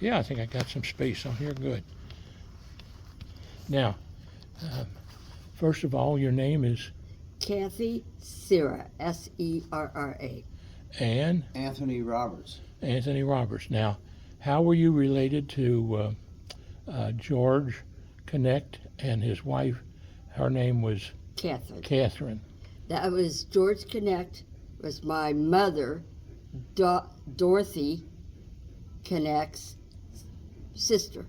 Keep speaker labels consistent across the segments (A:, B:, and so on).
A: Yeah, I think I got some space on here. Good. Now, first of all, your name is
B: Kathy Serra, S-E-R-R-A.
A: and
C: Anthony Roberts.
A: Anthony Roberts. Now, how were you related to George Connect and his wife? Her name was
B: Catherine.
A: Catherine.
B: That was George Connect, was my mother, Dorothy Connect's sister.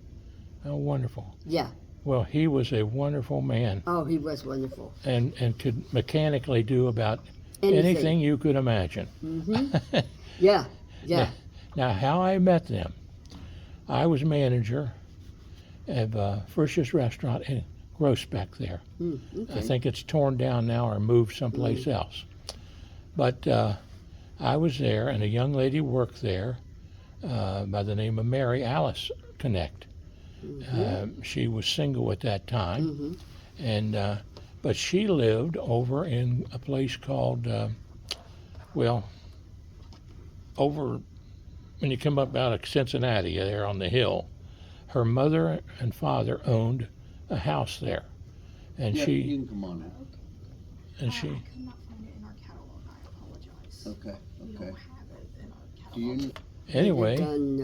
A: Oh, wonderful.
B: Yeah.
A: Well, he was a wonderful man
B: Oh, he was wonderful.
A: and could mechanically do about anything you could imagine.
B: Mm-hmm. Yeah, yeah.
A: Now, how I met them, I was manager of Frisch's Restaurant in Groesbeck there.
B: Okay.
A: I think it's torn down now or moved someplace else. But I was there, and a young lady worked there by the name of Mary Alice Connect. She was single at that time, and but she lived over in a place called, over when you come up out of Cincinnati there on the hill. Her mother and father owned a house there, and
C: Yeah,
A: she
C: you can come on in.
A: and she.
D: I could not find it in our catalog. I apologize.
C: Okay,
D: We
C: okay.
D: don't have it in our
C: Do you,
D: catalog.
A: Anyway,
B: Done,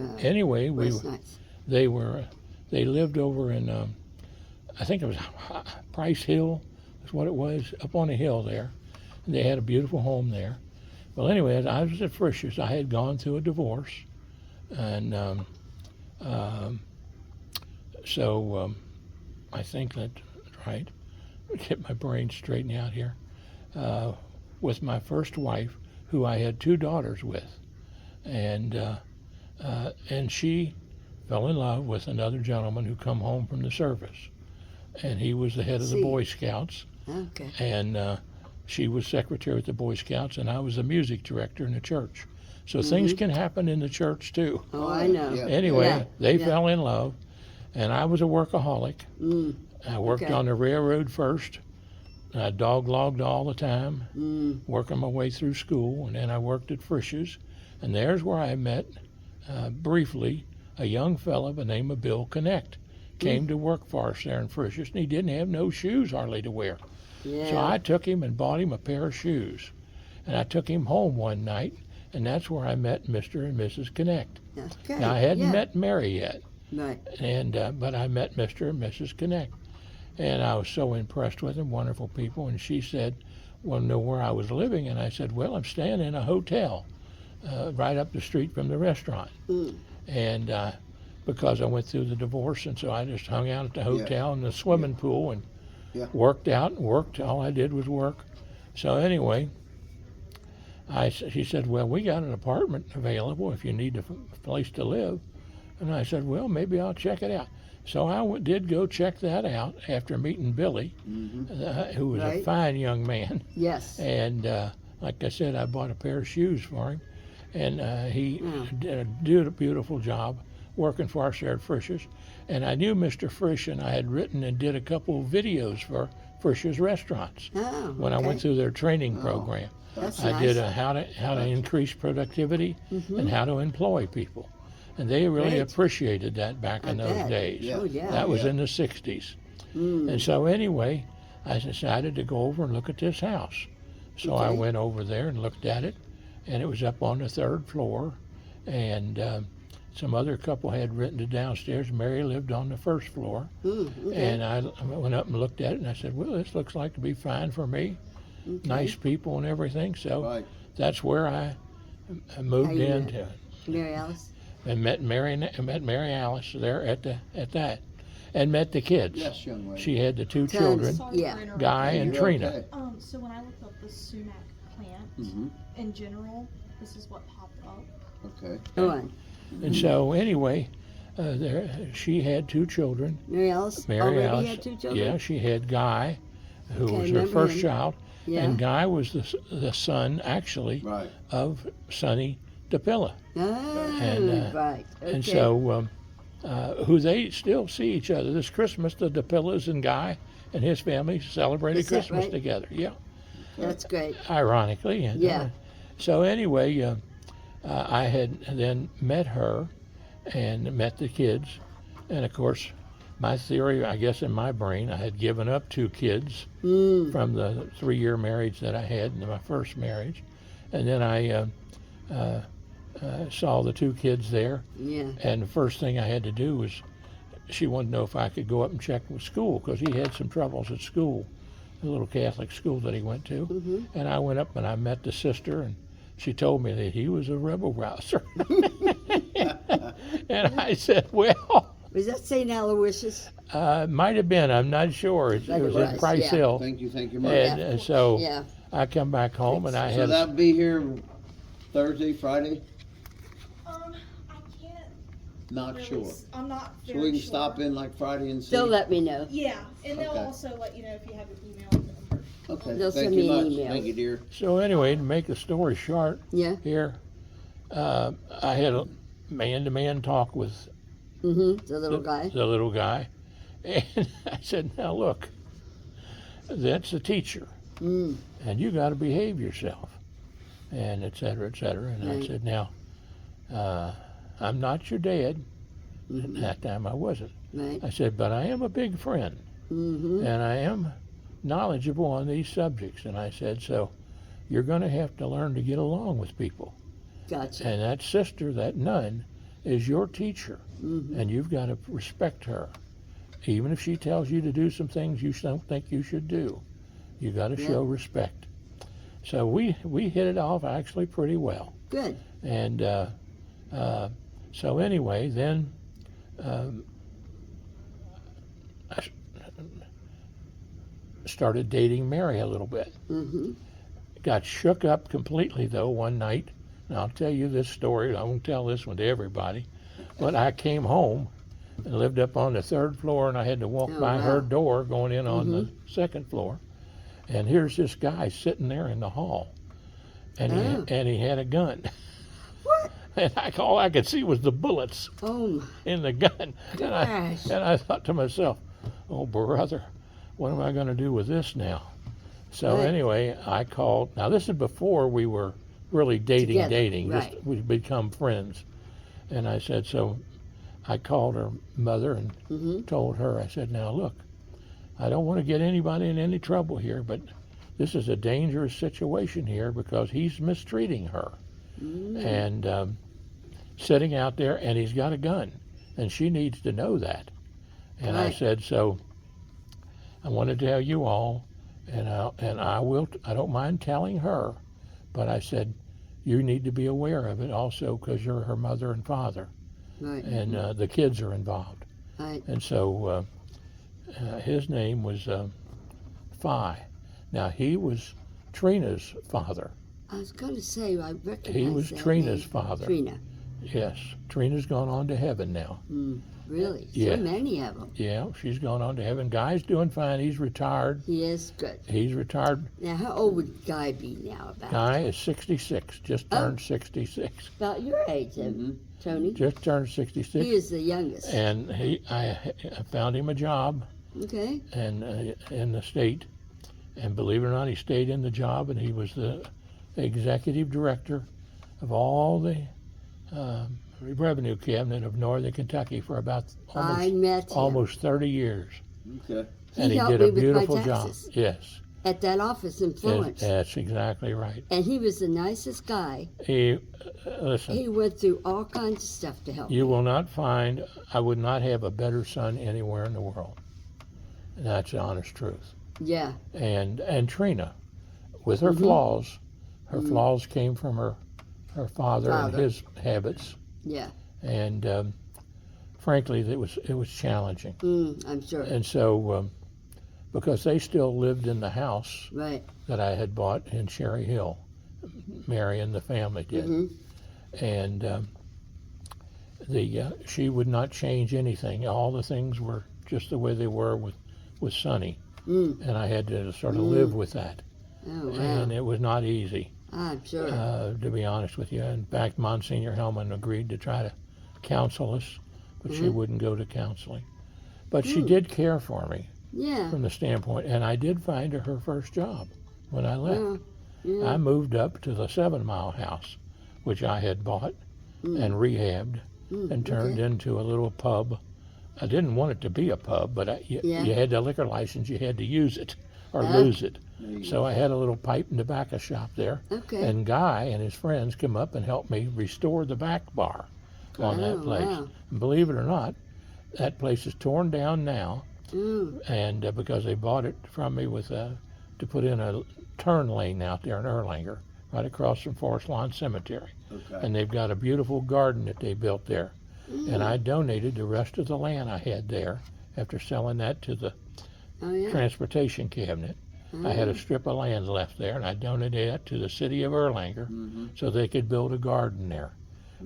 A: we
B: last night.
A: they lived over in I think it was Price Hill is what it was, up on a hill there. And they had a beautiful home there. Well, anyway, as I was at Frisch's, I had gone through a divorce, and so I think that's right. Get my brain straightened out here. With my first wife, who I had 2 daughters with, and she fell in love with another gentleman who come home from the service, and he was the head of the Boy Scouts,
B: Okay.
A: and she was secretary at the Boy Scouts, and I was the music director in the church. So things can happen in the church too.
B: Oh, I know.
C: Yeah.
A: Anyway,
B: Yeah,
A: they
B: yeah.
A: fell in love, and I was a workaholic. I worked
B: Okay.
A: on the railroad first. I dog-logged all the time, working my way through school, and then I worked at Frisch's, and there's where I met, briefly, a young fella by the name of Bill Connect. Came to work for us there in Frisch's, and he didn't have no shoes hardly to wear.
B: Yeah.
A: So I took him and bought him a pair of shoes, and I took him home one night, and that's where I met Mr. and Mrs. Connect.
B: Okay.
A: Now, I hadn't
B: yeah.
A: met Mary yet,
B: Right.
A: and but I met Mr. and Mrs. Connect, and I was so impressed with them, wonderful people. And she said, "Want to know where I was living?" And I said, "Well, I'm staying in a hotel right up the street from the restaurant." And because I went through the divorce, and so I just hung out at the hotel and the swimming pool and worked out and worked. All I did was work. So anyway, she said, "Well, we got an apartment available if you need a place to live." And I said, "Well, maybe I'll check it out." So I did go check that out after meeting Billy, who was a
B: Right.
A: fine young man.
B: Yes.
A: And like I said, I bought a pair of shoes for him, and he did a beautiful job working for us there at Frisch's. And I knew Mr. Frisch, and I had written and did a couple of videos for Frisch's restaurants
B: Oh,
A: when I went through their training program.
B: That's
A: I
B: nice.
A: did how to increase productivity and how to employ people, and they really
B: Great.
A: appreciated that back in
B: I
A: those
B: bet.
A: days.
C: Yeah.
B: Oh, yeah.
A: That was in the 60s. And so anyway, I decided to go over and look at this house. So I
B: Okay.
A: went over there and looked at it, and it was up on the 3rd floor, and some other couple had rented it downstairs. Mary lived on the 1st floor. And I went up and looked at it, and I said, "Well, this looks like to be fine for me. Nice people and everything." So
C: Right.
A: that's where I moved
B: How you met?
A: into it,
B: Mary Alice?
A: and met Mary Alice there at that, and met the kids.
C: Yes, young lady.
A: She had the 2
B: Tons.
A: children,
D: Sorry
B: Yeah.
D: for interrupting.
A: Guy and
C: You're
A: Trina.
C: okay.
D: So when I looked up the sumac plant
C: Mhm.
D: in general, this is what popped up.
C: Okay.
B: Go on.
A: And so anyway, she had 2 children.
B: Mary Alice
A: Mary
B: already
A: Alice,
B: had 2 children?
A: yeah, she had Guy, who
B: Okay,
A: was her
B: remember
A: first
B: him.
A: child,
B: Yeah.
A: and Guy was the son, actually,
C: Right.
A: of Sonny DePilla.
B: Ah,
A: And,
B: right. Okay.
A: And so, who they still see each other. This Christmas, the DePillas and Guy and his family celebrated
B: Is that
A: Christmas
B: right?
A: together. Yeah,
B: That's great.
A: ironically. And,
B: Yeah.
A: so anyway, I had then met her, and met the kids. And of course, my theory, I guess in my brain, I had given up 2 kids from the 3-year marriage that I had in my first marriage. And then I saw the 2 kids there.
B: Yeah.
A: And the first thing I had to do was, she wanted to know if I could go up and check with school, because he had some troubles at school, the little Catholic school that he went to. And I went up and I met the sister, and she told me that he was a rebel rouser. And I said, well,
B: Was that St. Aloysius?
A: might have been, I'm not sure. It
B: But
A: was
B: it
A: in
B: was,
A: Price
B: yeah.
A: Hill.
C: Thank you,
A: And
C: Mother.
A: so
B: Yeah.
A: I come back home and I
C: So
A: had
C: that'll be here Thursday, Friday?
D: I can't
C: Not
D: really,
C: sure.
D: I'm not
C: So
D: very
C: we can
D: sure.
C: stop in like Friday and see?
B: They'll let me know.
D: Yeah, and they'll
C: Okay.
D: also let you know if you have your email number.
C: Okay,
B: They'll
C: thank
B: send
C: you
B: me an
C: much.
B: email.
C: Thank you, dear.
A: So anyway, to make the story short
B: Yeah.
A: here, I had a man-to-man talk with
B: The little guy.
A: the little guy, and I said, now look, that's the teacher, and you got to behave yourself, and et cetera, et cetera. And I
B: Right.
A: said, now, I'm not your dad. At that time I wasn't.
B: Right.
A: I said, but I am a big friend, and I am knowledgeable on these subjects. And I said, so you're going to have to learn to get along with people.
B: Gotcha.
A: And that sister, that nun, is your teacher, and you've got to respect her. Even if she tells you to do some things you don't think you should do, you got to show respect. So we hit it off actually pretty well.
B: Good.
A: And so anyway, then I started dating Mary a little bit. Got shook up completely though one night. And I'll tell you this story. I won't tell this one to everybody. But I came home and lived up on the 3rd floor, and I had to walk
B: Oh,
A: by
B: wow.
A: her door going in on the 2nd floor. And here's this guy sitting there in the hall, and he had a gun.
B: What?
A: And all I could see was the bullets
B: Oh my
A: in the gun.
B: gosh.
A: And I thought to myself, oh brother, what am I going to do with this now? So
B: Right.
A: anyway, I called. Now this is before we were really
B: Together,
A: dating.
B: right.
A: Just we'd become friends. And I said, so I called her mother and told her, I said, now look, I don't want to get anybody in any trouble here, but this is a dangerous situation here because he's mistreating her. And sitting out there, and he's got a gun, and she needs to know that. And I
B: Right.
A: said, so I want to tell you all, and I will. I don't mind telling her, but I said, you need to be aware of it also because you're her mother and father,
B: Right.
A: and the kids are involved.
B: Right.
A: And so his name was Phi. Now he was Trina's father.
B: I was going to say, I recognize
A: He was
B: that
A: Trina's
B: name.
A: father.
B: Trina.
A: Yes, Trina's gone on to heaven now.
B: Really?
A: Yeah.
B: So many of them.
A: Yeah, she's gone on to heaven. Guy's doing fine. He's retired.
B: He is good.
A: He's retired.
B: Now, how old would Guy be now?
A: Guy is 66. Just turned 66.
B: About your age, Tony.
A: Just turned 66.
B: He is the youngest.
A: And I found him a job
B: Okay.
A: and in the state, and believe it or not, he stayed in the job, and he was the executive director of all the revenue cabinet of Northern Kentucky for about
B: I met him.
A: almost 30 years.
C: Okay.
A: And he
B: helped
A: did
B: me
A: a
B: with my
A: beautiful job.
B: taxes
A: Yes,
B: at that office in Florence.
A: that's exactly right.
B: And he was the nicest guy.
A: He listen.
B: He went through all kinds of stuff to help
A: You
B: me.
A: will not find. I would not have a better son anywhere in the world. And that's the honest truth.
B: Yeah.
A: And Trina, with her flaws, her flaws came from her father and his habits.
B: Yeah.
A: And frankly, it was challenging.
B: I'm sure.
A: And so, because they still lived in the house
B: Right.
A: that I had bought in Cherry Hill, Mary and the family did, and she would not change anything. All the things were just the way they were with Sonny, and I had to sort of live with that,
B: Oh, wow.
A: and it was not easy.
B: I'm sure.
A: To be honest with you. In fact, Monsignor Hellman agreed to try to counsel us, but she wouldn't go to counseling. But she did care for me
B: yeah.
A: from the standpoint, and I did find her first job when I left.
B: Yeah.
A: I moved up to the 7 Mile house, which I had bought and rehabbed, and turned
B: okay.
A: into a little pub. I didn't want it to be a pub, but
B: Yeah.
A: you had the liquor license, you had to use it or
B: Ah.
A: lose it.
C: There you
A: So I had a little pipe and tobacco shop there.
B: Okay.
A: And Guy and his friends come up and helped me restore the back bar on that
B: Oh,
A: place.
B: wow.
A: And believe it or not, that place is torn down now,
B: Mm,
A: and because they bought it from me with to put in a turn lane out there in Erlanger, right across from Forest Lawn Cemetery.
C: Okay.
A: And they've got a beautiful garden that they built there. And I donated the rest of the land I had there after selling that to the
B: oh, yeah.
A: transportation cabinet. I had a strip of land left there, and I donated that to the city of Erlanger so they could build a garden there.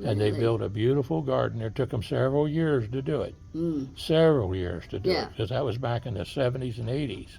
A: And they
B: Really?
A: built a beautiful garden there. It took them several years to do it.
B: Mm,
A: Several years to do
B: Yeah.
A: it, because that was back in the 70s and 80s.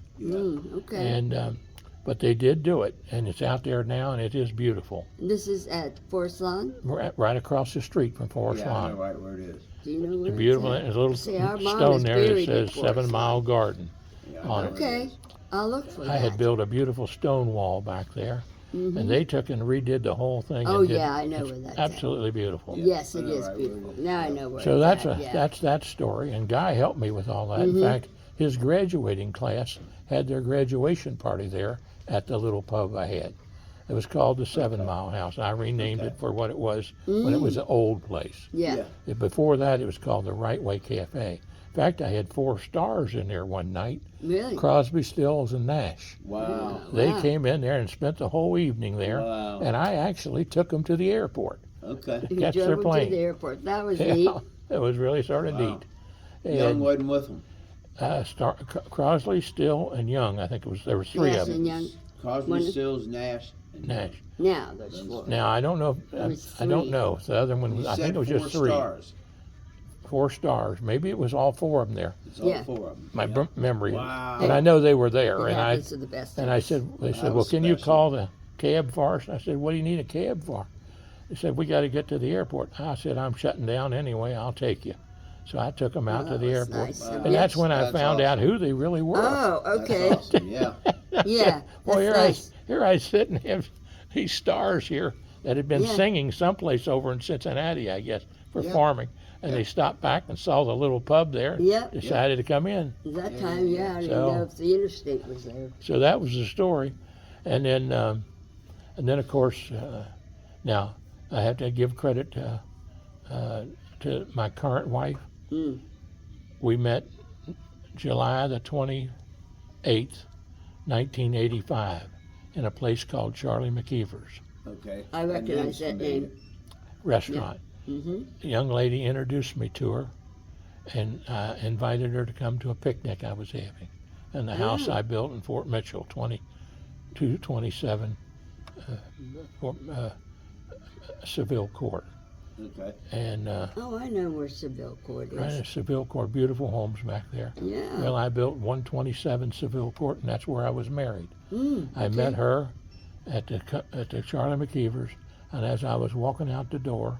B: okay.
A: And but they did do it, and it's out there now, and it is beautiful.
B: This is at Forest Lawn?
A: Right across the street from Forest
C: Yeah, I
A: Lawn.
C: know right where it is.
B: Do you know where
A: It's beautiful.
B: it's
A: There's a little
B: See, our mom
A: stone
B: is
A: there that
B: buried in
A: says
B: Forest
A: 7 Mile
B: Lawn.
A: Garden
C: Yeah, I
A: on
C: know
A: it.
C: where
B: Okay.
C: is.
B: I'll look for
A: I
B: that.
A: had built a beautiful stone wall back there, and they took and redid the whole thing.
B: Oh,
A: and did,
B: yeah, I know
A: it's
B: where that's at.
A: absolutely beautiful.
B: Yes,
C: I
B: it
C: know
B: is
C: right where it
B: beautiful.
C: is.
B: Now I know where
A: So
B: it's
A: that's
B: at.
A: a
B: Yeah.
A: that's that story, and Guy helped me with all that. In fact, his graduating class had their graduation party there at the little pub I had. It was called the 7 Mile House. I renamed it for what it was when it was an old place.
B: Yeah.
A: Before that, it was called the Right Way Cafe. In fact, I had 4 stars in there one night.
B: Really?
A: Crosby, Stills, and Nash.
C: Wow.
A: They
B: Wow.
A: came in there and spent the whole evening there,
C: Wow.
A: and I actually took them to the airport.
C: Okay.
B: You
A: catch
B: drove
A: their
B: them
A: plane.
B: to the airport. That was
A: Yeah,
B: neat.
A: it was really sort of
C: Wow.
A: neat.
C: Young
A: And
C: wasn't with them.
A: Crosley, Still, and Young. I think there was 3
B: Yes,
A: of them.
B: and young.
C: Cosby,
B: One-
C: Stills, Nash. and
A: Nash.
B: Now there's 4.
A: Now I don't know.
B: was
A: I don't
B: 3.
A: know. The other one,
C: You
A: I think
C: said
A: it was
C: 4
A: just 3.
C: stars.
A: 4 stars. Maybe it was all 4 of them there.
C: It's all
B: Yeah.
C: 4 of them.
A: My
C: Yeah.
A: memory.
C: Wow.
A: But I know they were there,
B: The
A: and
B: habits are the best.
A: they
C: That
A: said, well,
C: was
A: can you
C: special.
A: call the cab for us? I said, what do you need a cab for? They said, we got to get to the airport. I said, I'm shutting down anyway. I'll take you. So I took them out to the
B: that's
A: airport,
B: nice.
C: Wow.
A: and that's when I
C: That's
A: found out
C: awesome.
A: who they really were.
B: Oh, okay.
C: That's awesome. Yeah.
B: Yeah,
A: Well,
B: that's
A: here
B: nice.
A: here I sit and have these stars here that had been
B: Yeah.
A: singing someplace over in Cincinnati, I guess,
C: Yeah.
A: performing. And they stopped back and saw the little pub there,
B: Yep.
A: decided to come in.
B: At that
C: Yeah,
B: time,
C: yeah,
B: yeah, I didn't
A: So-
B: know if the interstate was there.
A: So that was the story. And then of course, now I have to give credit to my current wife.
B: Mm.
A: We met July the 28th, 1985, in a place called Charlie McKeever's
C: Okay.
B: I recognize that name.
A: restaurant.
B: Mm-hmm.
A: The young lady introduced me to her and invited her to come to a picnic I was having in the house I built in Fort Mitchell, 2227 Seville Court.
C: Okay.
A: And
B: Oh, I know where Seville Court is.
A: right in Seville Court, beautiful homes back there.
B: Yeah.
A: Well, I built 127 Seville Court, and that's where I was married. I met her at the Charlie McKeever's, and as I was walking out the door,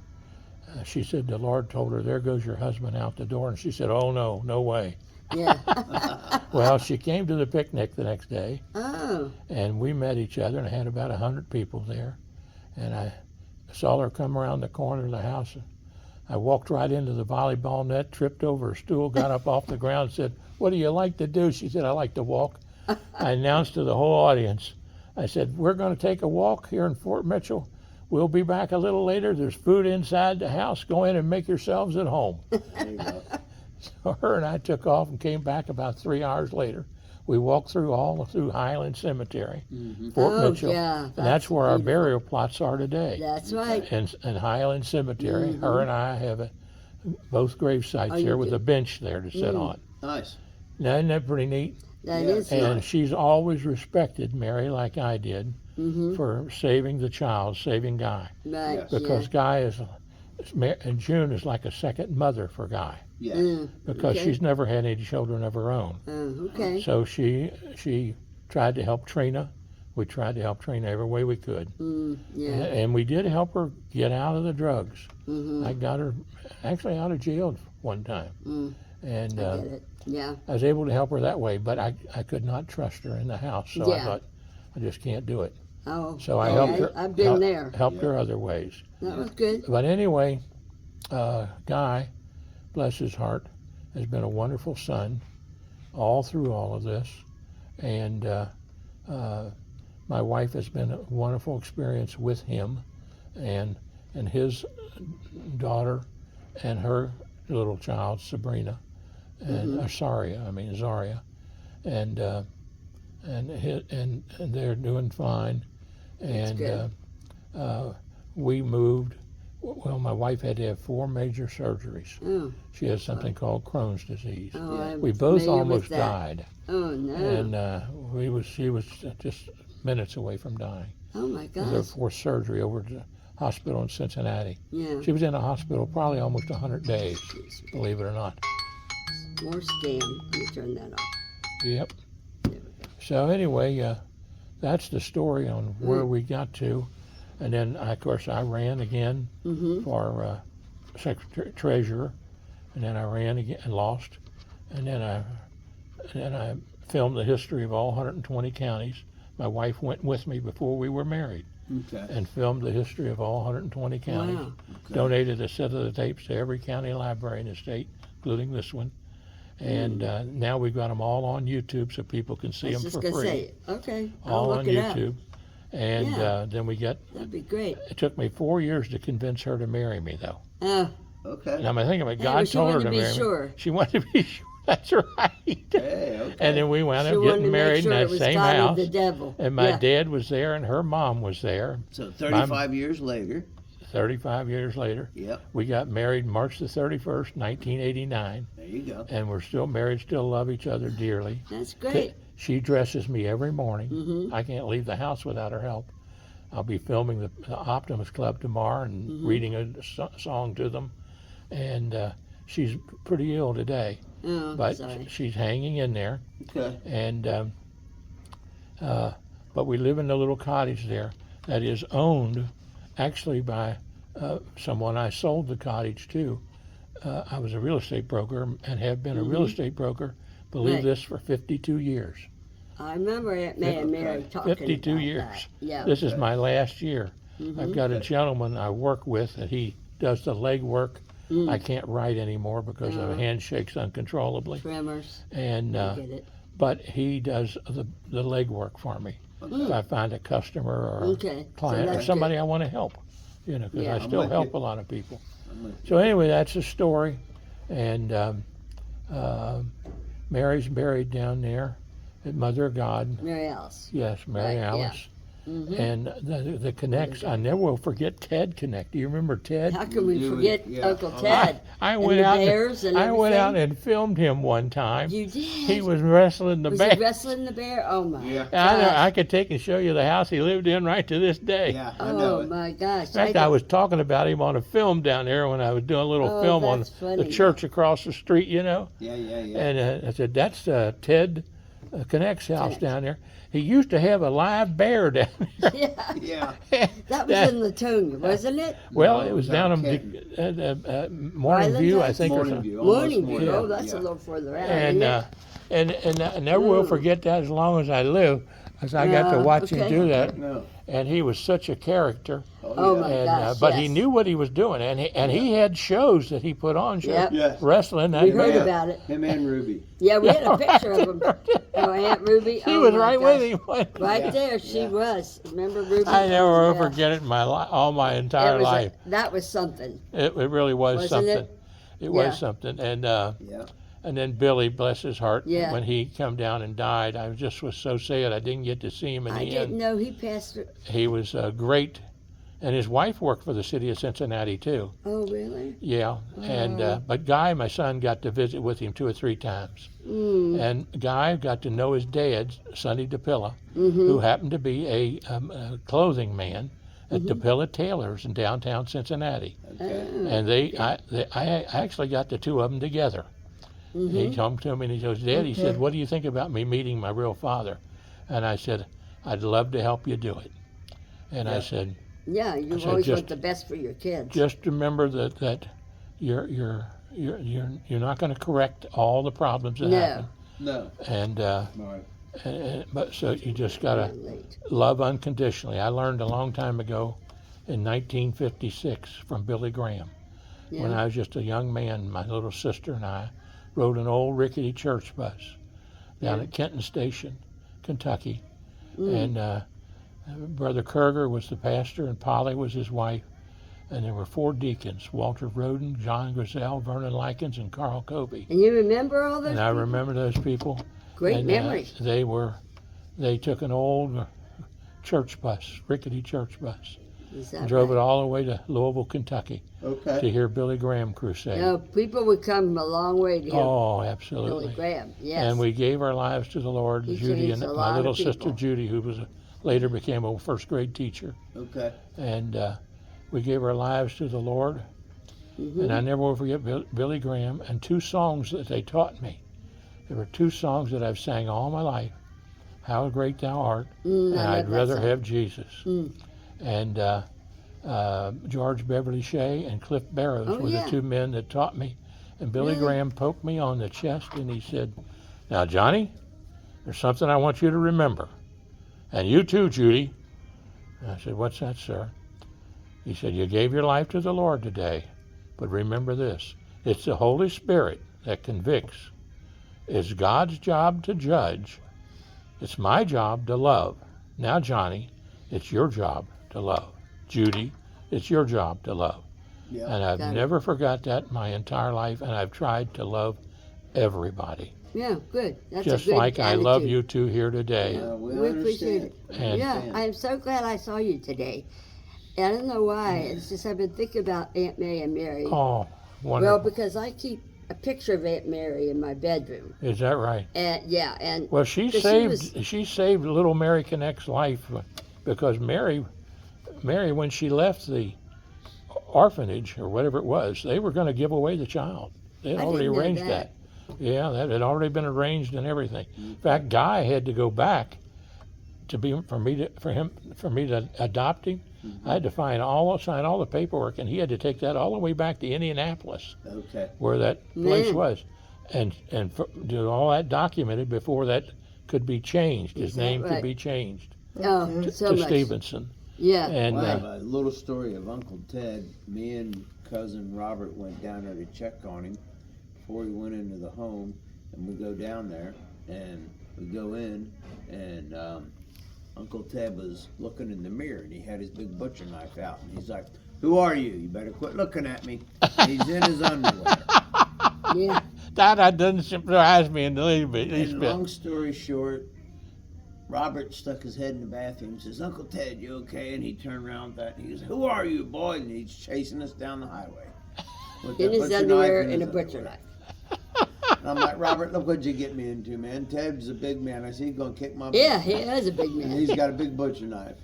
A: she said the Lord told her, there goes your husband out the door. And she said, oh, no, no way.
B: Yeah.
A: Well, she came to the picnic the next day,
B: Oh.
A: and we met each other, and I had about 100 people there. And I saw her come around the corner of the house. And I walked right into the volleyball net, tripped over a stool, got up off the ground, and said, what do you like to do? She said, I like to walk. I announced to the whole audience, I said, we're going to take a walk here in Fort Mitchell. We'll be back a little later. There's food inside the house. Go in and make yourselves at home.
C: There you go.
A: So her and I took off and came back about 3 hours later. We walked through Highland Cemetery, Fort
B: Oh,
A: Mitchell.
B: yeah,
A: And
B: that's
A: that's where our
B: beautiful.
A: burial plots are today.
B: That's right.
A: In Highland Cemetery. Her and I have both grave sites
B: Oh, you
A: there with
B: do?
A: a bench there to sit on.
C: Nice.
A: Now, isn't that pretty neat?
B: That
C: Yeah.
B: is
A: And
B: nice.
A: she's always respected Mary like I did for saving the child, saving Guy.
B: Right.
C: Yes.
A: Because Guy and June is like a second mother for Guy.
C: Yes.
A: Because
B: Okay.
A: she's never had any children of her own.
B: Oh, okay.
A: So she tried to help Trina. We tried to help Trina every way we could.
B: Yeah.
A: And we did help her get out of the drugs.
B: Mm-hmm.
A: I got her actually out of jail one time. And
B: I get it. Yeah.
A: I was able to help her that way, but I could not trust her in the house. So I
B: Yeah.
A: thought, I just can't do it.
B: Oh.
A: So I
B: okay.
A: helped her.
B: I've been there.
A: Helped her other ways.
B: That was good.
A: But anyway, Guy, bless his heart, has been a wonderful son all through all of this, and my wife has been a wonderful experience with him, and his daughter, and her little child Sabrina, and Zaria, and they're doing fine, and we moved. Well, my wife had to have 4 major surgeries.
B: Oh,
A: She has something called Crohn's disease.
B: oh, I'm
A: We both
B: familiar with
A: almost
B: that.
A: died,
B: Oh no.
A: and she was just minutes away from dying.
B: Oh my
A: It was her
B: gosh.
A: 4th surgery over at the hospital in Cincinnati.
B: Yeah.
A: She was in the hospital probably almost 100 days, believe it or not.
B: More scam. Let me turn that off.
A: Yep.
B: There we go.
A: So anyway, that's the story on where
B: Mm.
A: we got to. And then, of course, I ran again
B: Mm-hmm.
A: for secretary treasurer, and then I ran again and lost. And then I filmed the history of all 120 counties. My wife went with me before we were married
C: Okay.
A: and filmed the history of all 120 counties.
B: Wow.
A: Donated a set of the tapes to every county library in the state, including this one. And now we've got them all on YouTube so people can see
B: I was
A: them
B: just
A: for
B: gonna
A: free.
B: say, okay, I'll
A: All
B: look
A: on
B: it up.
A: YouTube. And
B: Yeah.
A: then we got,
B: That'd be great.
A: it took me 4 years to convince her to marry me, though.
B: Oh,
C: Okay.
A: And I'm thinking about
B: Hey,
A: God
B: well, she
A: told her
B: wanted
A: to
B: to be
A: marry
B: sure.
A: me. She wanted to be sure. That's right.
C: Hey, okay.
A: And then we wound
B: she
A: up
B: wanted
A: getting
B: to
A: married
B: make sure
A: in
B: it
A: that
B: was
A: same
B: God
A: house.
B: and the devil.
A: And my
B: Yeah.
A: dad was there, and her mom was there.
C: So 35 years later.
A: 35 years later,
C: Yep.
A: we got married March the 31st, 1989,
C: There you go.
A: and we're still married, still love each other dearly.
B: That's great.
A: She dresses me every morning.
B: Mm-hmm.
A: I can't leave the house without her help. I'll be filming the Optimist Club tomorrow and
B: Mm-hmm.
A: reading a song to them. And she's pretty ill today,
B: Oh,
A: but
B: sorry.
A: she's hanging in there.
C: Okay.
A: And but we live in a little cottage there that is owned actually by someone I sold the cottage to. I was a real estate broker and have been a real estate broker, believe
B: Right.
A: this, for 52 years.
B: I remember Aunt May and Mary talking
A: 52
B: about
A: years.
B: that. Yeah.
A: This is my last year.
B: Mhm.
A: I've got a gentleman I work with that he does the leg work.
B: Mm.
A: I can't write anymore because
B: No.
A: my hand shakes uncontrollably.
B: Tremors.
A: And
B: I get it.
A: but he does the leg work for me. If I find a customer or a
B: Okay.
A: client or
B: that's
A: somebody
B: good.
A: I want to help, because
B: Yeah.
A: I
B: I'm
A: still
C: with
A: help
C: you.
A: a lot of people.
C: I'm with
A: So anyway, that's the story. And Mary's buried down there at Mother of God.
B: Mary Alice.
A: Yes, Mary
B: Right, yeah.
A: Alice.
B: Mhm.
A: And the Connects, I never will forget Ted Connect. Do you remember Ted?
B: How can we
C: You-
B: forget
C: yeah.
B: Uncle
C: Oh,
B: Ted?
A: I
B: and
A: went
B: the
A: out.
B: bears and
A: I went out
B: everything?
A: and filmed him one time.
B: You did?
A: He was wrestling the
B: Was
A: bear.
B: he wrestling the bear? Oh my
C: Yeah.
A: I
B: gosh.
A: could take and show you the house he lived in right to this day.
C: Yeah, I know
B: Oh
C: it.
B: my gosh.
A: In fact, I was talking about him on a film down there when I was doing a little
B: Oh,
A: film on
B: that's
A: the
B: funny.
A: church across the street,
C: Yeah.
A: And I said, that's Ted Connect's house
B: Connect.
A: down there. He used to have a live bear down there.
B: Yeah.
C: Yeah.
B: That was in Latonia, wasn't it?
A: Well,
C: No,
A: it
C: it
A: was
C: was
A: down
C: out
A: in Morning
B: Island
A: View, I
B: Heights?
A: think, or
C: Morning
A: something.
C: View. almost
B: Morning View.
A: Yeah.
B: Oh, that's a
C: Yeah.
B: little further out.
A: And
B: isn't it?
A: I never will forget that as long as I live, because I got to
B: Yeah,
A: watch him
B: okay.
A: do that,
C: No.
A: and he was such a character.
B: Oh,
C: yeah.
B: my
A: And
B: gosh,
A: but he
B: yes.
A: knew what he was doing, and he had shows that he put on,
B: Yep.
C: Yes.
A: wrestling that
B: We heard
A: bear.
B: about it.
C: Him and Ruby.
B: Yeah, we had a picture of him. Oh, Aunt Ruby.
A: He
B: oh
A: was
B: my
A: right
B: gosh.
A: with him.
B: Right
C: Yeah.
B: there, she
C: Yeah.
B: was. Remember Ruby?
A: I never will
B: Yeah.
A: forget it in my all my
B: It
A: entire
B: was
A: life.
B: that was something.
A: It really was
B: Wasn't
A: something.
B: it?
A: It
B: Yeah.
A: was something.
C: Yeah.
A: And then Billy, bless his heart,
B: Yeah.
A: when he come down and died, I just was so sad I didn't get to see him in
B: I
A: the
B: didn't
A: end.
B: know he passed through.
A: He was great, and his wife worked for the city of Cincinnati too.
B: Oh, really?
A: Yeah, and
B: Oh.
A: but Guy, my son, got to visit with him 2 or 3 times,
B: Mm.
A: and Guy got to know his dad, Sonny DePilla,
B: Mm-hmm.
A: who happened to be a clothing man at
B: Mm-hmm.
A: DePilla Tailors in downtown Cincinnati.
C: Okay.
A: And I actually got the 2 of them together.
B: Mm-hmm.
A: He come to me and he goes, Dad, he said, what do you think about me meeting my real father? And I said, I'd love to help you do it. And I
C: Yeah.
A: said,
B: Yeah, you
A: So
B: always
A: just-
B: want the best for your kids.
A: just remember that you're not going to correct all the problems that
B: No.
A: happen.
C: No.
A: And
C: Right.
A: but so you just gotta
B: You're late.
A: love unconditionally. I learned a long time ago, in 1956, from Billy Graham. when I was just a young man. My little sister and I rode an old rickety church bus down at Kenton Station, Kentucky. And Brother Kerger was the pastor, and Polly was his wife. And there were 4 deacons: Walter Roden, John Griselle, Vernon Likens, and Carl Colby.
B: And you remember all those
A: And I remember those people.
B: Great
A: And,
B: memories.
A: They took an old church bus, rickety church bus,
B: Is that
A: and drove
B: right?
A: it all the way to Louisville, Kentucky, to
C: Okay.
A: hear Billy Graham crusade.
B: No, people would come a long way to hear
A: Oh,
B: Billy
A: absolutely.
B: Graham. Yes.
A: And we gave our lives to the Lord.
B: He
A: Judy
B: changed
A: and
B: a
A: my
B: lot
A: little
B: of
A: sister
B: people.
A: Judy, who later became a first grade teacher,
C: Okay.
A: and we gave our lives to the Lord. And I never will forget Billy Graham and 2 songs that they taught me. There were 2 songs that I've sang all my life. How Great Thou Art, and
B: I
A: I'd
B: love that
A: rather
B: song.
A: have Jesus. And George Beverly Shea and Cliff Barrows
B: Oh,
A: were
B: yeah.
A: the 2 men that taught me. And Billy
B: Really?
A: Graham poked me on the chest and he said, "Now, Johnny, there's something I want you to remember. And you too, Judy." And I said, "What's that, sir?" He said, "You gave your life to the Lord today, but remember this. It's the Holy Spirit that convicts. It's God's job to judge. It's my job to love. Now, Johnny, it's your job to love. Judy, it's your job to love."
C: Yeah.
A: And I've
B: Got it.
A: never forgot that my entire life, and I've tried to love everybody.
B: Yeah, good. That's
A: Just
B: a good
A: like I love
B: attitude.
A: you two here today.
C: We
B: We appreciate
C: understand.
B: it.
A: And-
B: Yeah,
C: Understand.
B: I'm so glad I saw you today. I don't know why. It's just I've been thinking about Aunt May and Mary.
A: Oh,
B: well,
A: wonderful.
B: because I keep a picture of Aunt Mary in my bedroom.
A: Is that right?
B: And yeah, and
A: Well, she
B: 'Cause
A: saved she saved little Mary Connect's life because Mary, when she left the orphanage or whatever it was, they were going to give away the child. They had
B: I
A: already
B: didn't know
A: arranged
B: that.
A: Yeah, that had already been arranged and everything. In fact, Guy had to go back for me to adopt him. I had to sign all the paperwork, and he had to take that all the way back to Indianapolis,
C: Okay.
A: where that place
B: Man.
A: was, and do all that documented before that could be changed. His
B: Is that
A: name
B: right?
A: could be changed
B: oh, so
A: to
B: much.
A: Stevenson.
B: Yeah.
A: And
C: Well, I have a little story of Uncle Ted. Me and cousin Robert went down there to check on him before he went into the home, and we go down there and we go in, and Uncle Ted was looking in the mirror, and he had his big butcher knife out, and he's like, "Who are you? You better quit looking at me." And he's in his underwear.
B: Yeah.
A: that doesn't surprise me in the least bit.
C: And long story short, Robert stuck his head in the bathroom and says, "Uncle Ted, you okay?" And he turned around with that, and he goes, "Who are you, boy?" And he's chasing us down the highway. With
B: In
C: that
B: his
C: butcher
B: underwear
C: knife in
B: and a
C: his
B: butcher
C: underwear.
B: knife.
C: And I'm like, "Robert, look what you get me into, man. Ted's a big man." I said, "He's going to kick my butt."
B: Yeah, he is a big
C: And
B: man.
C: he's got a big butcher knife.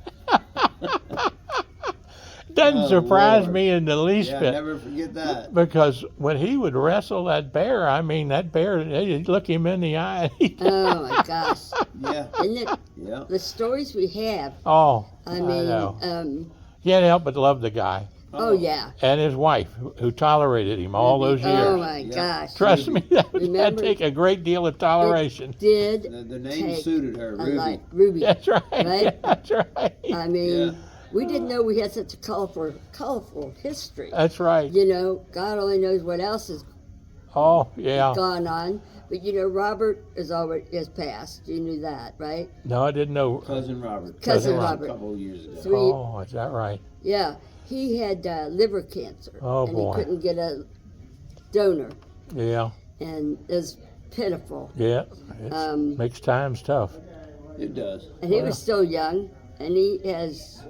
A: Doesn't
C: Oh,
A: surprise
C: Lord.
A: me in the least
C: Yeah,
A: bit.
C: never forget that.
A: Because when he would wrestle that bear, I mean, that bear, they'd look him in the eye.
B: Oh my gosh.
C: Yeah,
B: Isn't it
C: yeah.
B: the stories we have?
A: Oh,
B: I
A: I
B: mean,
A: know. Can't help but love the guy
B: oh yeah.
A: and his wife, who tolerated him all those years.
B: Oh my
C: Yeah.
B: gosh.
A: Trust me, that
B: Remember-
A: take a great deal of toleration.
B: Did
C: The name
B: take
C: suited her,
B: a
C: Ruby.
B: like Ruby.
A: That's right.
B: Right?
A: That's right.
B: I mean,
C: Yeah.
B: we didn't know we had such a colorful history.
A: That's right.
B: You know, God only knows what else has
A: Oh, yeah.
B: gone on. But you know, Robert is passed. You knew that, right?
A: No, I didn't know.
C: Cousin Robert.
B: Cousin
C: That was
B: Robert.
C: A couple of years ago.
B: 3
A: Oh, is that right?
B: Yeah, he had liver cancer,
A: Oh,
B: and
A: boy.
B: he couldn't get a donor,
A: Yeah.
B: and it was pitiful.
A: Yeah. It
B: Um,
A: makes times tough.
C: It does.
B: And he
A: Wow.
B: was still young, and he has,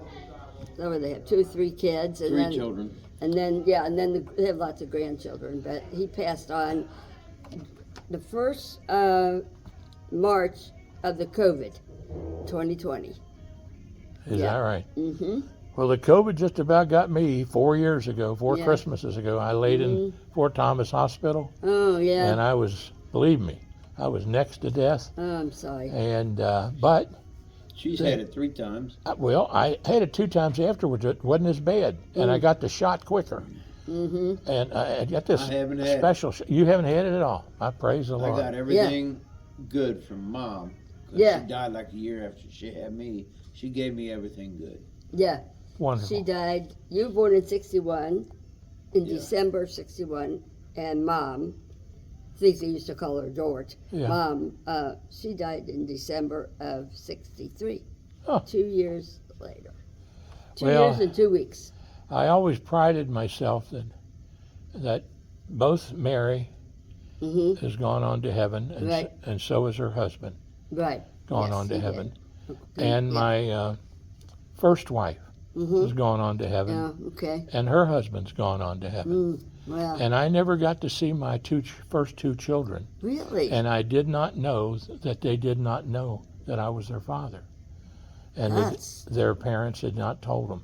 B: what do they have, 2 or 3 kids, and
C: 3
B: then
C: children.
B: they have lots of grandchildren. But he passed on the first March of the COVID, 2020.
A: Is
B: Yeah.
A: that right?
B: Mm-hmm.
A: Well, the COVID just about got me 4 years ago, 4
B: Yeah.
A: Christmases ago. I laid in Fort Thomas Hospital,
B: Oh yeah.
A: and I was, believe me, I was next to death.
B: Oh, I'm sorry.
A: And but
C: She's had it 3 times.
A: well, I had it 2 times afterwards. It wasn't as bad, and I got the shot quicker.
B: Mm-hmm.
A: And I got this
C: I haven't had it.
A: special. You haven't had it at all. I praise the
C: I
A: Lord.
C: got everything good from Mom. 'Cause
B: Yeah.
C: She died like a year after she had me. She gave me everything good.
B: Yeah.
A: Wonderful.
B: She died. You were born in 61, in
C: Yeah.
B: December '61, and Mom, I think they used to call her George.
A: Yeah.
B: Mom, she died in December of '63.
A: Huh.
B: 2 years later. 2
A: Well,
B: years and 2 weeks.
A: I always prided myself that both Mary
B: Hmm.
A: has gone on to heaven, and,
B: Right.
A: and so has her husband
B: Right.
A: gone
B: Yes,
A: on to
B: he
A: heaven.
B: did.
A: And my first wife
B: Mm-hmm.
A: has gone on to heaven,
B: Yeah, okay.
A: and her husband's gone on to heaven.
B: Well,
A: And I never got to see my first two children,
B: really?
A: and I did not know that they did not know that I was their father, and that
B: That's-
A: their parents had not told them.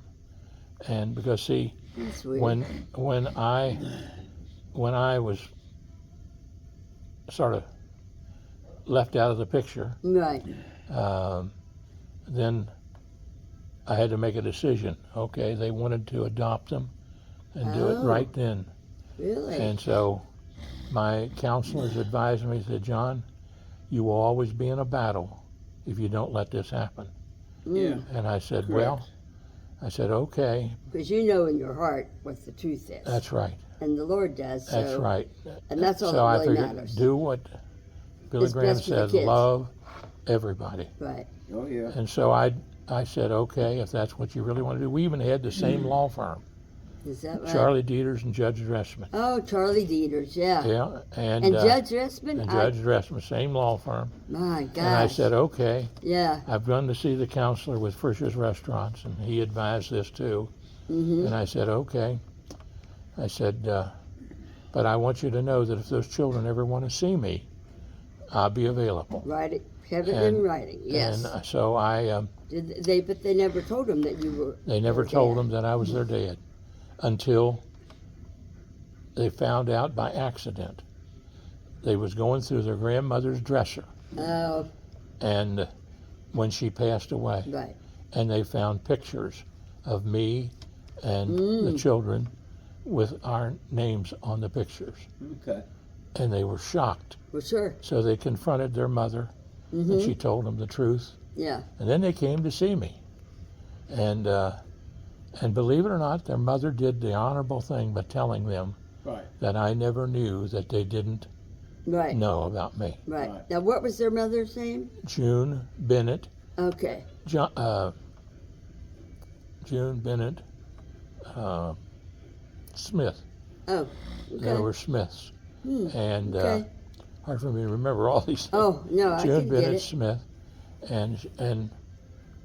A: And because see,
B: That's weird.
A: when I was sort of left out of the picture,
B: Right.
A: then I had to make a decision. Okay, they wanted to adopt them and do it
B: Oh.
A: right then.
B: Really?
A: And so my counselors advised me, said, John, you will always be in a battle if you don't let this happen.
C: Yeah.
A: And I said,
C: Correct.
A: well, I said, okay,
B: Because you know in your heart what the truth is.
A: that's right.
B: And the Lord does. So,
A: That's right.
B: And that's all
A: So
B: that
A: I
B: really
A: figured,
B: matters.
A: do what Billy
B: It's
A: Graham
B: best for the
A: said,
B: kids.
A: love everybody.
B: Right.
C: Oh, yeah.
A: And so I said, okay, if that's what you really want to do. We even had the same law firm,
B: Is that right?
A: Charlie Dieters and Judge Dressman.
B: Oh, Charlie Dieters, yeah.
A: Yeah, and
B: Judge Dressman?
A: and Judge Dressman, same law firm.
B: My gosh.
A: And I said, okay,
B: Yeah.
A: I've gone to see the counselor with Frisch's Restaurants, and he advised this too.
B: Mm-hmm.
A: And I said, okay. I said, but I want you to know that if those children ever want to see me, I'll be available.
B: Write it. Have it
A: And-
B: in writing. Yes.
A: And so
B: But they never told him that you were.
A: they never
B: their
A: told
B: dad.
A: them that I was their dad until they found out by accident. They was going through their grandmother's dresser,
B: Oh,
A: and when she passed away,
B: right.
A: and they found pictures of me and the children with our names on the pictures,
C: Okay.
A: and they were shocked.
B: Well, sure.
A: So they confronted their mother, and she told them the truth,
B: Yeah.
A: and then they came to see me, and believe it or not, their mother did the honorable thing by telling them
C: Right.
A: that I never knew that they didn't
B: Right.
A: know about me.
B: Right.
C: Right.
B: Now, what was their mother's name?
A: June Bennett,
B: Okay.
A: June Bennett Smith.
B: Oh.
A: They
B: Okay.
A: were Smiths,
B: Hmm.
A: and
B: Okay.
A: hard for me to remember all these things.
B: Oh no, I
A: June
B: can get
A: Bennett
B: it.
A: Smith, and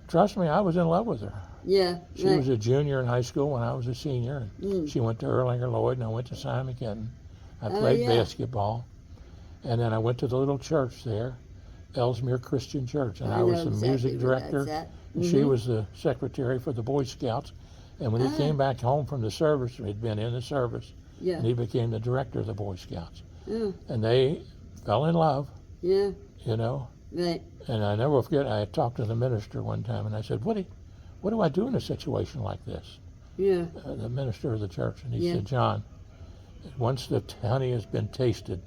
A: trust me, I was in love with her.
B: Yeah.
A: She
B: right.
A: was a junior in high school when I was a senior, and
B: Mm.
A: she went to Erlanger Lloyd, and I went to Simon Kenton. I
B: Oh,
A: played
B: yeah.
A: basketball, and then I went to the little church there, Ellesmere Christian Church, and I,
B: know
A: was the
B: exactly
A: music
B: where that's
A: director,
B: at.
A: and she
B: Mhm.
A: was the secretary for the Boy Scouts. And when he
B: Ah.
A: came back home from the service, he'd been in the service,
B: Yeah.
A: and he became the director of the Boy Scouts.
B: Oh,
A: And they fell in love,
B: yeah.
A: you know.
B: Right.
A: And I never forget, I talked to the minister one time, and I said, what do I do in a situation like this?
B: Yeah.
A: The minister of the church, and he
B: Yeah.
A: said, John, once the honey has been tasted,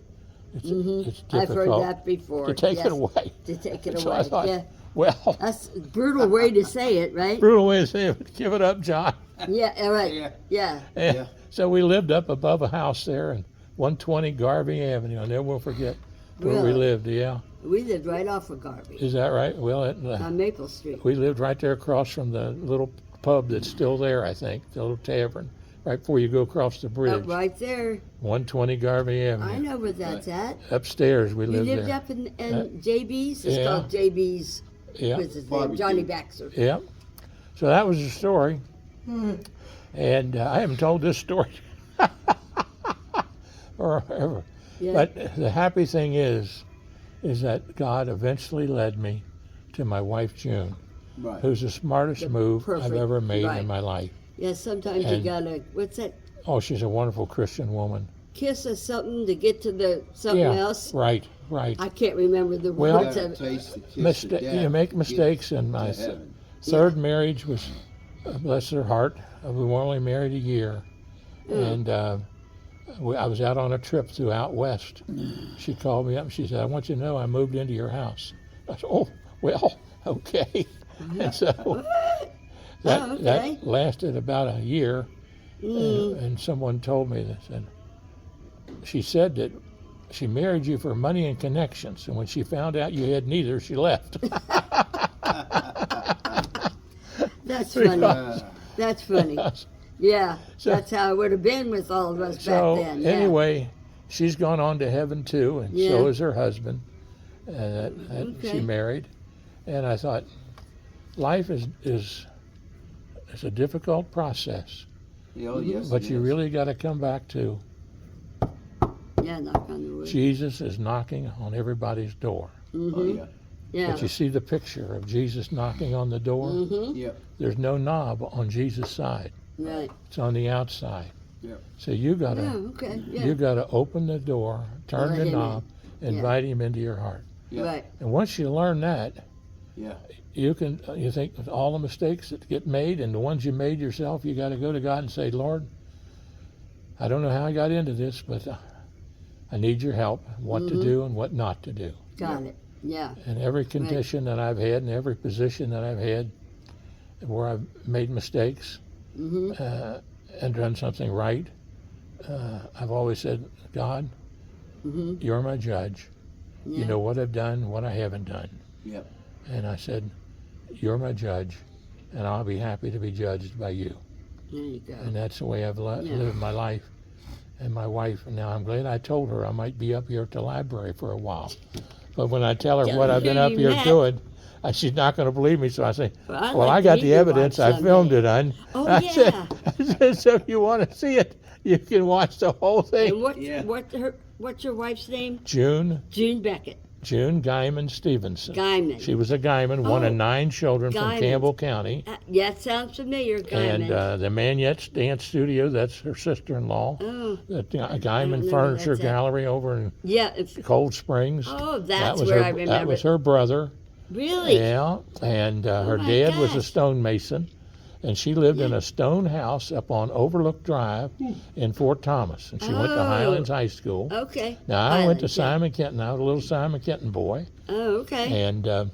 A: it's difficult
B: I've heard that before.
A: to take
B: yes.
A: it away.
B: To take it
A: So
B: away.
A: I thought,
B: Yeah.
A: well,
B: That's a brutal way to say it, right?
A: brutal way to say it, give it up, John.
B: Yeah. All right.
C: Yeah.
B: Yeah.
A: And
C: Yeah.
A: So we lived up above a house there in 120 Garvey Avenue. I never will forget where we
B: Really?
A: lived, yeah.
B: We lived right off of Garvey
A: Is that right? Well,
B: on Maple Street.
A: we lived right there across from the little pub that's still there, I think, the little tavern, right before you go across the bridge.
B: Up right there.
A: 120 Garvey Avenue.
B: I know where that's at.
A: Upstairs we
B: You
A: lived
B: lived
A: there.
B: up in JB's? It's
A: yeah.
B: called JB's.
A: Yeah,
B: What's his name?
C: Barbecue.
B: Johnny Baxter.
A: yeah. So that was the story. And I haven't told this story forever.
B: Yeah.
A: But the happy thing is that God eventually led me to my wife June,
C: Right.
A: who's the smartest
B: The
A: move I've
B: perfect-
A: ever made
B: right.
A: in my life.
B: Yeah, sometimes you
A: And-
B: gotta, what's that?
A: Oh, she's a wonderful Christian woman.
B: Kiss or something to get to the something
A: Yeah,
B: else.
A: right.
B: I can't remember the
A: Well-
B: words of it.
C: Taste the kiss of death,
A: You make
C: get
A: mistakes, and my
C: to heaven.
A: third marriage was, bless her heart, we were only married a year, and I was out on a trip through out west. She called me up and she said, I want you to know I moved into your house. I said, oh, well, okay. And so
B: okay.
A: that lasted about a year, And someone told me that she said that she married you for money and connections, and when she found out you had neither, she left.
B: That's funny. That's funny. Yeah,
A: So-
B: that's how it would have been with all of us
A: So
B: back then. Yeah.
A: anyway, she's gone on to heaven too, and
B: Yeah.
A: so is her husband, that she
B: Okay.
A: married. And I thought, life is a difficult process,
C: Oh, yes,
A: but
C: it
A: you
C: is.
A: really got to come back to
B: Yeah, knock on the wood.
A: Jesus is knocking on everybody's door.
C: Oh, yeah.
B: Yeah.
A: But you see the picture of Jesus knocking on the door.
C: Yep.
A: There's no knob on Jesus' side;
B: Right.
A: it's on the outside.
C: Yep.
A: So you gotta
B: Yeah, okay. Yeah.
A: you gotta open the door, turn
B: Let
A: the
B: him in.
A: knob, invite him into your heart.
C: Yeah.
B: Right.
A: And once you learn that,
C: Yeah.
A: you think of all the mistakes that get made and the ones you made yourself, you got to go to God and say, Lord, I don't know how I got into this, but I need your help, what to do and what not to do.
B: Got it. Yeah.
A: And every condition that I've had and every position that I've had where I've made mistakes and done something right, I've always said, God, you're my judge.
B: Yeah.
A: You know what I've done, what I haven't done.
C: Yep.
A: And I said, you're my judge, and I'll be happy to be judged by you.
B: There you go.
A: And that's the way I've
B: Yeah.
A: lived my life. And my wife, and now I'm glad I told her I might be up here at the library for a while. But when I tell her
B: Tell
A: what
B: her
A: I've been
B: who
A: up
B: you
A: here
B: met.
A: doing, she's not going to believe me. So I say,
B: Well, I'd
A: well,
B: like
A: I
B: to
A: got
B: meet
A: the
B: you
A: evidence.
B: one
A: I filmed
B: Sunday.
A: it, hon.
B: Oh,
A: I
B: yeah.
A: said, so if you want to see it, you can watch the whole
B: And
A: thing.
C: Yeah.
B: what's your wife's name?
A: June
B: June
A: Stephenson.
B: Guyman.
A: She was a Guyman, one of
B: Oh,
A: 9 children from
B: Guyman.
A: Campbell County.
B: Yeah, it sounds familiar, Guyman.
A: And the Manette's Dance Studio, that's her sister-in-law.
B: Oh.
A: The
B: know
A: Guyman
B: where
A: Furniture
B: that's at.
A: Gallery over in
B: Yeah, it's,
A: Cold Springs.
B: oh,
A: that
B: that's
A: was
B: where
A: her,
B: I remember.
A: That was her brother.
B: Really?
A: Yeah, and her
B: my
A: dad was a
B: gosh.
A: stonemason, and she lived in a stone house up on Overlook Drive in Fort Thomas, and she went to
B: Oh.
A: Highlands High School.
B: Okay.
A: Now I went to
B: Highlands, yeah.
A: Simon Kenton. I was a little Simon Kenton boy,
B: Oh, okay.
A: and
B: Yeah.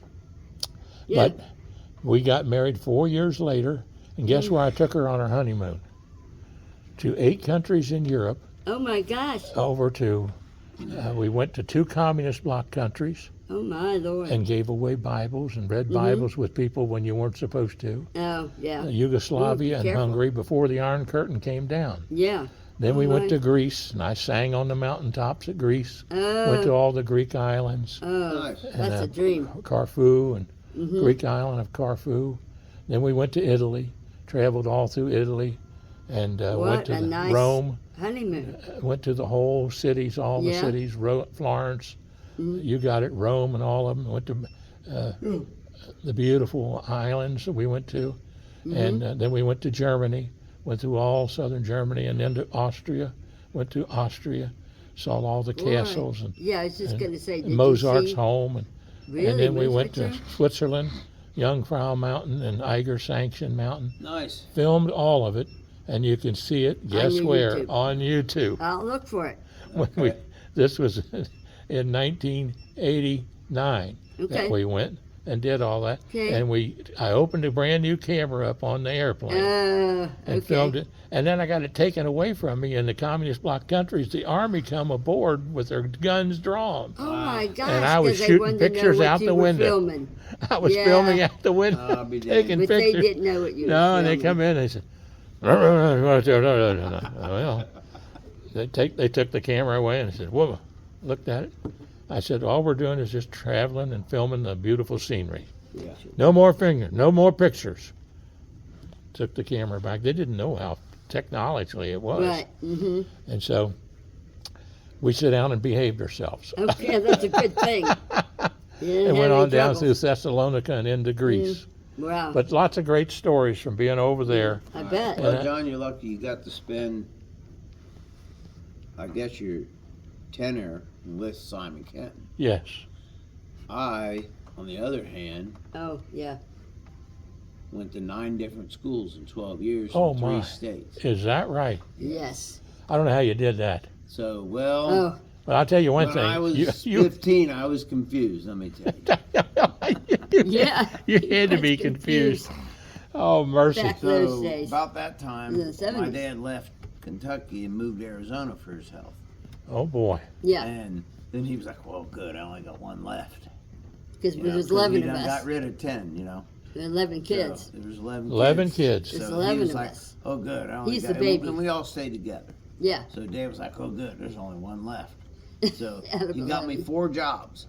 A: but we got married 4 years later, and guess where I took her on her honeymoon? To 8 countries in Europe.
B: Oh my gosh.
A: Over to, we went to 2 communist bloc countries
B: Oh my Lord.
A: and gave away Bibles and read Bibles with people when you weren't supposed to.
B: Oh yeah.
A: Yugoslavia and
B: careful.
A: Hungary before the Iron Curtain came down.
B: Yeah.
A: Then we went
B: my.
A: to Greece, and I sang on the mountaintops at Greece. Went to
B: Oh.
A: all the Greek islands,
B: Oh.
C: Nice.
B: That's a dream.
A: Corfu and Greek island of Corfu. Then we went to Italy, traveled all through Italy, and went
B: What
A: to
B: a nice
A: Rome.
B: honeymoon.
A: Went to the whole cities, all the
B: Yeah.
A: cities, Florence, you got it, Rome and all of them. Went to the beautiful islands that we went to. And then we went to Germany, went through all southern Germany, and then to Austria, went to Austria, saw all the
B: Boy.
A: and
B: Yeah, I was just going to say, did
A: Mozart's
B: you see?
A: home.
B: Really?
A: And then we
B: Mozart
A: went to
B: too?
A: Switzerland, Jungfrau Mountain and Eiger Sanction Mountain.
C: Nice.
A: Filmed all of it, and you can see it, guess
B: your
A: where?
B: YouTube.
A: On YouTube.
B: I'll look for it.
A: When this was in 1989
B: Okay.
A: that we went and did all that.
B: Okay.
A: And I opened a brand new camera up on the airplane and
B: Okay.
A: filmed it. And then I got it taken away from me in the communist bloc countries. The army come aboard with their guns drawn.
B: Oh my gosh!
A: And I was
B: 'cause they
A: shooting
B: wanted to know
A: pictures
B: what
A: out
B: you
A: the
B: were
A: window.
B: Filming.
A: I was
B: Yeah.
A: filming out the window,
C: I'll be damned.
A: taking
B: But
A: pictures.
B: they didn't know what you were
A: No, and they
B: filming.
A: come in and they said, well, they took the camera away and said, whoa, looked at it. I said, all we're doing is just traveling and filming the beautiful scenery.
C: Yeah.
A: No more pictures. Took the camera back. They didn't know how technologically it was.
B: Right. Mm-hmm.
A: And so we sit down and behaved ourselves.
B: Okay, that's a good thing.
A: And went on down through Thessalonica and into Greece.
B: Wow.
A: But lots of great stories from being over there.
B: I bet.
C: Well, John, you're lucky you got to spend, I guess, your tenure with Simon Kenton.
A: Yes.
C: I, on the other hand,
B: Oh yeah.
C: went to 9 different schools in 12 years
A: Oh,
C: in 3
A: my.
C: states.
A: Is that right?
B: Yes.
A: I don't know how you did that.
C: So, well,
B: Oh.
A: But I'll tell you one
C: when
A: thing.
C: I was
A: you
C: 15, I was confused, let me tell you.
B: Yeah.
A: you had to
B: was
A: be confused. Oh, mercy.
B: Back those
C: So
B: days.
C: about that time,
B: In the 70s.
C: my dad left Kentucky and moved to Arizona for his health.
A: Oh, boy.
B: Yeah,
C: And then he was like, well, good, I only got one left.
B: because
C: You
B: there
C: know,
B: was
C: 'cause
B: 11
C: he
B: of
C: done got
B: us.
C: rid of 10,
B: There were 11 kids.
C: So there was 11
A: 11
C: kids.
A: kids.
B: There's
C: So
B: 11
C: he was
B: of
C: like,
B: us.
C: oh, good. I only
B: He's
C: got,
B: the baby.
C: And we all stayed together.
B: Yeah.
C: So Dad was like, oh, good, there's only one left. So
B: Out of
C: he got me
B: 11.
C: 4 jobs.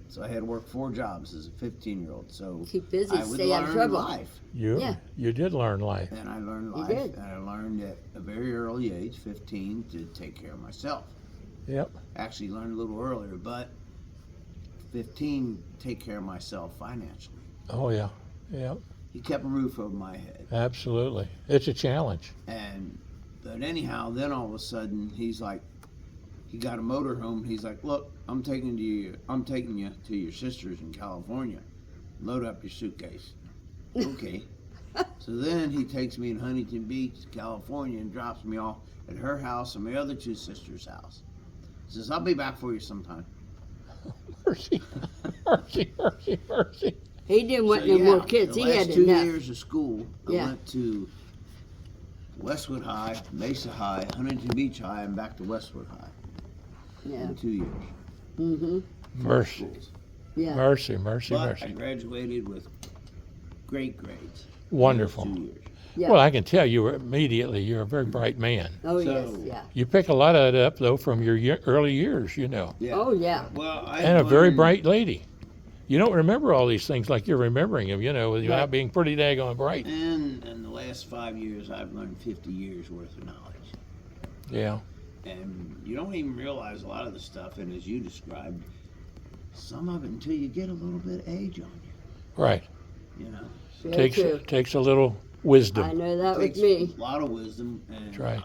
C: So I had to work 4 jobs as a 15-year-old. So
B: Keep busy,
C: I would
B: stay out of
C: learn
B: trouble.
C: life.
B: Yeah.
A: You did learn life.
C: And I learned
B: You
C: life.
B: did.
C: And I learned at a very early age, 15, to take care of myself.
A: Yep.
C: Actually learned a little earlier, but 15, take care of myself financially.
A: Oh, yeah. Yep.
C: He kept a roof over my head.
A: Absolutely. It's a challenge.
C: But anyhow, then all of a sudden, he's like, he got a motorhome. He's like, look, I'm taking you to your sister's in California. Load up your suitcase. Okay. So then he takes me in Huntington Beach, California, and drops me off at her house and my other 2 sisters' house. He says, I'll be back for you sometime.
A: Mercy. Mercy, mercy, mercy.
B: He didn't want
C: So,
B: no
C: yeah,
B: more kids.
C: The
B: He
C: last
B: had
C: 2
B: enough.
C: years of school, I
B: Yeah.
C: went to Westwood High, Mesa High, Huntington Beach High, and back to Westwood High
B: Yeah.
C: in 2 years.
B: Mm-hmm.
A: Mercy.
C: Schools.
B: Yeah.
A: Mercy, mercy,
C: But I
A: mercy.
C: graduated with great grades.
A: Wonderful.
C: In those 2 years.
B: Yeah.
A: Well, I can tell you're a very bright man.
B: Oh, yes.
C: So-
B: Yeah.
A: You pick a lot of it up, though, from your early years, you know.
C: Yeah.
B: Oh, yeah.
C: Well, I
A: And a very
C: learned-
A: bright lady. You don't remember all these things like you're remembering them, you know, without
B: Right.
A: being pretty daggone bright.
C: And in the last 5 years, I've learned 50 years worth of knowledge.
A: Yeah.
C: And you don't even realize a lot of the stuff, and as you described, some of it until you get a little bit of age on
A: Right.
C: you, you know.
B: Very true.
A: Takes a little
B: I
A: wisdom.
B: know that
C: Takes
B: with me.
C: a lot of wisdom, and
A: That's right.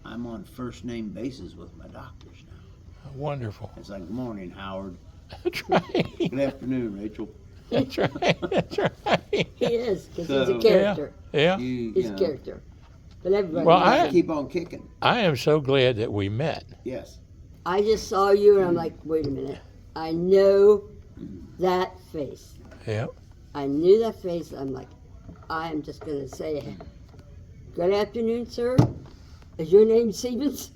C: I'm on first name basis with my doctors now.
A: Wonderful.
C: It's like, good morning, Howard.
A: That's right.
C: Good afternoon, Rachel.
A: That's right. That's right.
B: He is, because he's
C: So-
B: a character.
A: Yeah.
C: You
B: He's a
C: know,
B: character. But everybody
A: Well,
B: knows
A: I-
B: him.
C: keep on kicking.
A: I am so glad that we met.
C: Yes.
B: I just saw you and I'm like, wait a minute. I know that face.
A: Yeah.
B: I knew that face. I'm like, I am just going to say, good afternoon, sir. Is your name Stevens?